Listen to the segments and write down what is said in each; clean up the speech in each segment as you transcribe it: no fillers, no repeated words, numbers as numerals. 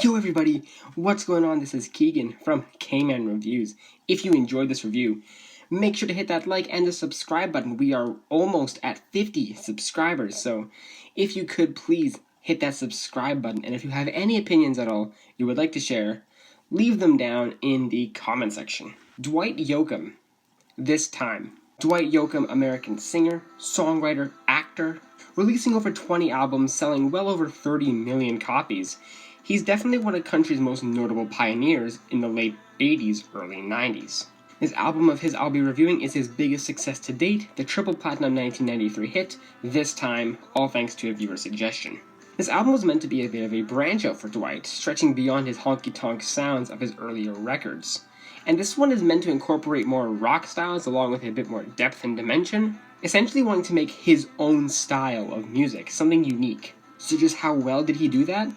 Yo everybody, what's going on? This is Keegan from Kman Reviews. If you enjoyed this review, make sure to hit that like and the subscribe button. We are almost at 50 subscribers, so if you could please hit that subscribe button, and if you have any opinions at all you would like to share, leave them down in the comment section. Dwight Yoakam, This Time. Dwight Yoakam, American singer, songwriter, actor, releasing over 20 albums, selling well over 30 million copies. He's definitely one of country's most notable pioneers in the late 80s, early 90s. This album of his I'll be reviewing is his biggest success to date, the triple platinum 1993 hit, This Time, all thanks to a viewer suggestion. This album was meant to be a bit of a branch out for Dwight, stretching beyond his honky-tonk sounds of his earlier records. And this one is meant to incorporate more rock styles along with a bit more depth and dimension, essentially wanting to make his own style of music, something unique. So just how well did he do that?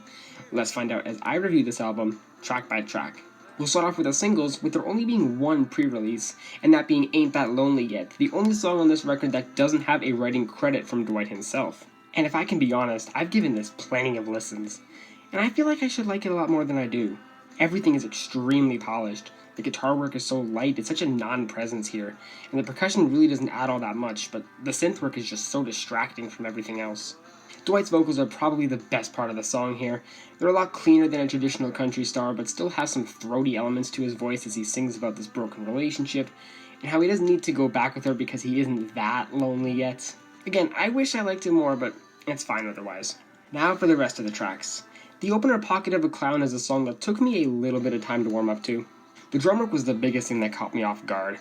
Let's find out as I review this album, track by track. We'll start off with the singles, with there only being one pre-release, and that being Ain't That Lonely Yet, the only song on this record that doesn't have a writing credit from Dwight himself. And if I can be honest, I've given this plenty of listens, and I feel like I should like it a lot more than I do. Everything is extremely polished, the guitar work is so light, it's such a non-presence here, and the percussion really doesn't add all that much, but the synth work is just so distracting from everything else. Dwight's vocals are probably the best part of the song here. They're a lot cleaner than a traditional country star, but still have some throaty elements to his voice as he sings about this broken relationship, and how he doesn't need to go back with her because he isn't that lonely yet. Again, I wish I liked it more, but it's fine otherwise. Now for the rest of the tracks. The opener, Pocket of a Clown, is a song that took me a little bit of time to warm up to. The drum work was the biggest thing that caught me off guard.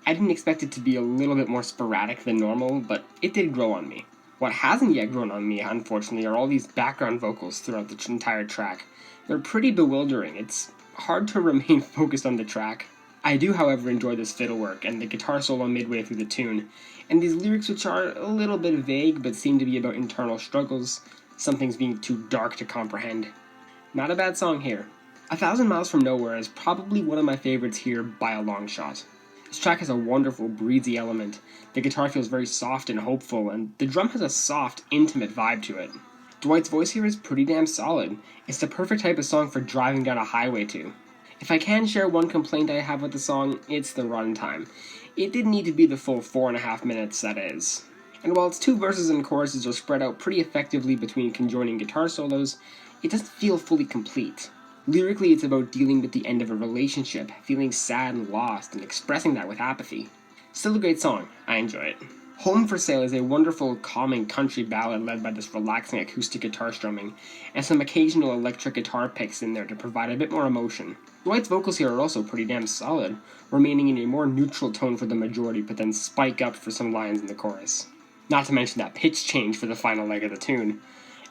I didn't expect it to be a little bit more sporadic than normal, but it did grow on me. What hasn't yet grown on me, unfortunately, are all these background vocals throughout the entire track. They're pretty bewildering. It's hard to remain focused on the track. I do, however, enjoy this fiddle work and the guitar solo midway through the tune, and these lyrics which are a little bit vague but seem to be about internal struggles, some things being too dark to comprehend. Not a bad song here. 1,000 Miles from Nowhere is probably one of my favorites here by a long shot. This track has a wonderful, breezy element. The guitar feels very soft and hopeful, and the drum has a soft, intimate vibe to it. Dwight's voice here is pretty damn solid. It's the perfect type of song for driving down a highway to. If I can share one complaint I have with the song, it's the runtime. It didn't need to be the full 4.5 minutes that is. And while its two verses and choruses are spread out pretty effectively between conjoining guitar solos, it doesn't feel fully complete. Lyrically, it's about dealing with the end of a relationship, feeling sad and lost, and expressing that with apathy. Still a great song. I enjoy it. Home for Sale is a wonderful, calming country ballad led by this relaxing acoustic guitar strumming, and some occasional electric guitar picks in there to provide a bit more emotion. Dwight's vocals here are also pretty damn solid, remaining in a more neutral tone for the majority, but then spike up for some lines in the chorus. Not to mention that pitch change for the final leg of the tune.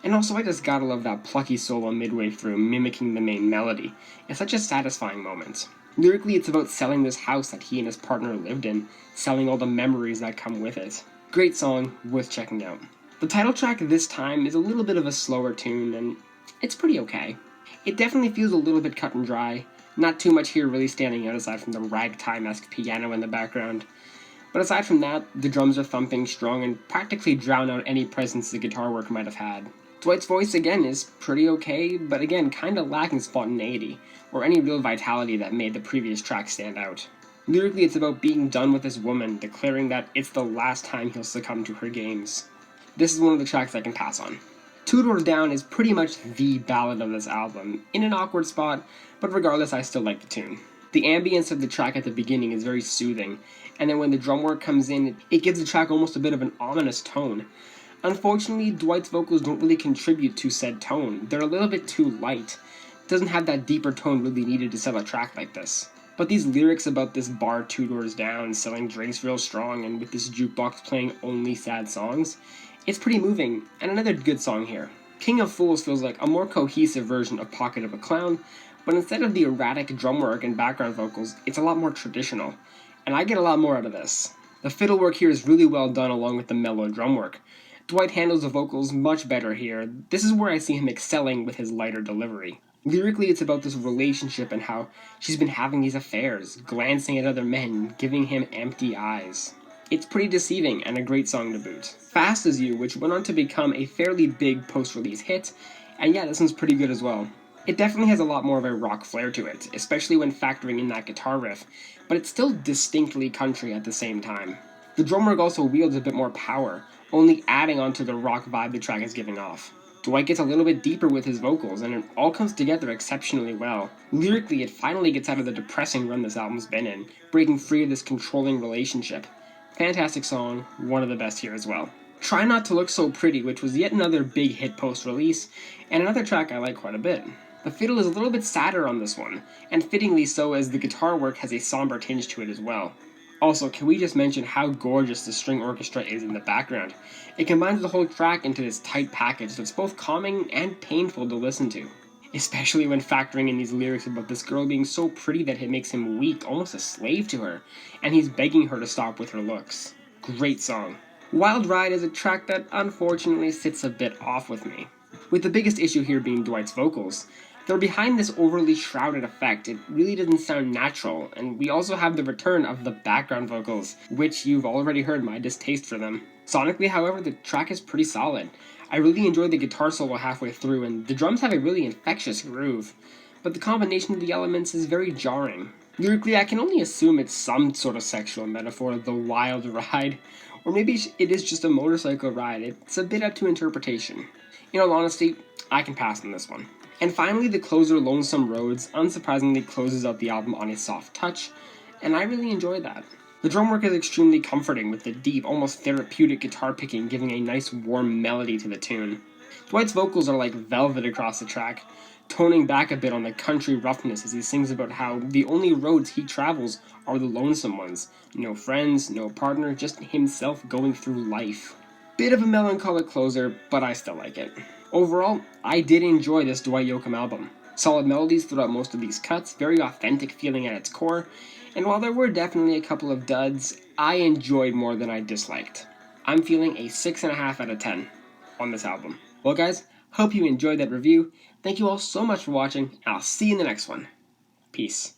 And also, I just gotta love that plucky solo midway through, mimicking the main melody. It's such a satisfying moment. Lyrically, it's about selling this house that he and his partner lived in, selling all the memories that come with it. Great song, worth checking out. The title track, This Time, is a little bit of a slower tune, and it's pretty okay. It definitely feels a little bit cut and dry. Not too much here really standing out aside from the ragtime-esque piano in the background. But aside from that, the drums are thumping strong and practically drown out any presence the guitar work might have had. Dwight's voice, again, is pretty okay, but again, kinda lacking spontaneity, or any real vitality that made the previous track stand out. Lyrically, it's about being done with this woman, declaring that it's the last time he'll succumb to her games. This is one of the tracks I can pass on. Two Doors Down is pretty much the ballad of this album, in an awkward spot, but regardless, I still like the tune. The ambience of the track at the beginning is very soothing, and then when the drum work comes in, it gives the track almost a bit of an ominous tone. Unfortunately, Dwight's vocals don't really contribute to said tone. They're a little bit too light. It doesn't have that deeper tone really needed to sell a track like this. But these lyrics about this bar 2 doors down, selling drinks real strong, and with this jukebox playing only sad songs, it's pretty moving, and another good song here. King of Fools feels like a more cohesive version of Pocket of a Clown, but instead of the erratic drum work and background vocals, it's a lot more traditional, and I get a lot more out of this. The fiddle work here is really well done along with the mellow drum work. Dwight handles the vocals much better here. This is where I see him excelling with his lighter delivery. Lyrically, it's about this relationship and how she's been having these affairs, glancing at other men, giving him empty eyes. It's pretty deceiving and a great song to boot. Fast As You, which went on to become a fairly big post-release hit, and yeah, this one's pretty good as well. It definitely has a lot more of a rock flair to it, especially when factoring in that guitar riff, but it's still distinctly country at the same time. The drum work also wields a bit more power, only adding onto the rock vibe the track is giving off. Dwight gets a little bit deeper with his vocals, and it all comes together exceptionally well. Lyrically, it finally gets out of the depressing run this album's been in, breaking free of this controlling relationship. Fantastic song, one of the best here as well. Try Not to Look So Pretty, which was yet another big hit post-release, and another track I like quite a bit. The fiddle is a little bit sadder on this one, and fittingly so, as the guitar work has a somber tinge to it as well. Also, can we just mention how gorgeous the string orchestra is in the background? It combines the whole track into this tight package that's both calming and painful to listen to. Especially when factoring in these lyrics about this girl being so pretty that it makes him weak, almost a slave to her, and he's begging her to stop with her looks. Great song. Wild Ride is a track that unfortunately sits a bit off with me, with the biggest issue here being Dwight's vocals. They're behind this overly shrouded effect, it really doesn't sound natural, and we also have the return of the background vocals, which you've already heard my distaste for them. Sonically, however, the track is pretty solid. I really enjoyed the guitar solo halfway through, and the drums have a really infectious groove, but the combination of the elements is very jarring. Lyrically, I can only assume it's some sort of sexual metaphor, the wild ride, or maybe it is just a motorcycle ride. It's a bit up to interpretation. In all honesty, I can pass on this one. And finally, the closer Lonesome Rhodes unsurprisingly closes out the album on a soft touch, and I really enjoy that. The drum work is extremely comforting, with the deep, almost therapeutic guitar picking giving a nice warm melody to the tune. Dwight's vocals are like velvet across the track, toning back a bit on the country roughness as he sings about how the only roads he travels are the lonesome ones. No friends, no partner, just himself going through life. Bit of a melancholic closer, but I still like it. Overall, I did enjoy this Dwight Yoakam album. Solid melodies throughout most of these cuts, very authentic feeling at its core, and while there were definitely a couple of duds, I enjoyed more than I disliked. I'm feeling a 6.5 out of 10 on this album. Well guys, hope you enjoyed that review. Thank you all so much for watching, and I'll see you in the next one. Peace.